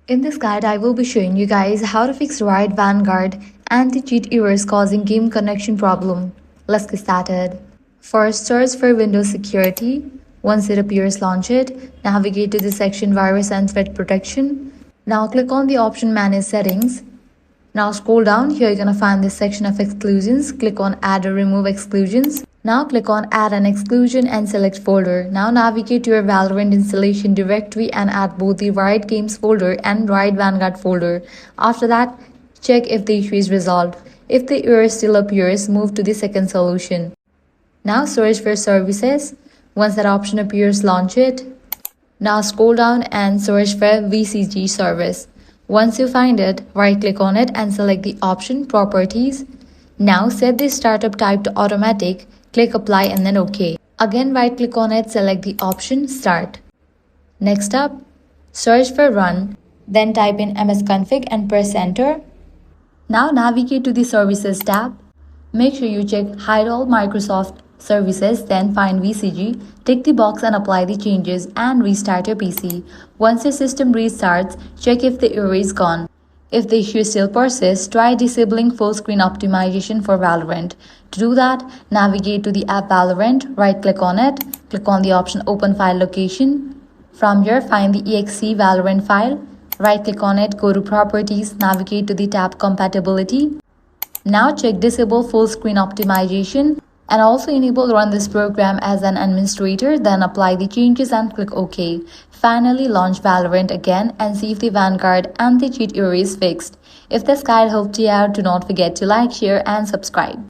In this guide, I will be showing you guys how to fix Riot Vanguard anti-cheat errors causing game connection problem. Let's get started. First, search for Windows Security. Once it appears, launch it. Navigate to the section Virus and Threat Protection. Now click on the option Manage Settings. Now scroll down. Here you're gonna find this section of exclusions. Click on Add or Remove Exclusions. Now click on Add an Exclusion and select Folder. Now navigate to your Valorant installation directory and add both the Riot Games folder and Riot Vanguard folder. After that, check if the issue is resolved. If the error still appears, move to the second solution. Now search for Services. Once that option appears, launch it. Now scroll down and search for VCG service. Once you find it, right-click on it and select the option Properties. Now set the startup type to automatic. Click Apply and then OK. Again, right-click on it, select the option Start. Next up, search for Run, then type in msconfig and press Enter. Now navigate to the Services tab. Make sure you check Hide all Microsoft Services, then find VCG, tick the box and apply the changes and restart your PC. Once your system restarts, check if the error is gone. If the issue still persists, try disabling full screen optimization for Valorant. To do that, navigate to the app Valorant, right-click on it, click on the option Open File Location. From here, find the exe Valorant file, right-click on it, go to Properties, navigate to the tab Compatibility. Now check Disable Full Screen Optimization and also enable Run this program as an administrator, then apply the changes and click OK. Finally, launch Valorant again and see if the Vanguard anti-cheat error is fixed. If this guide helped you out, do not forget to like, share and subscribe.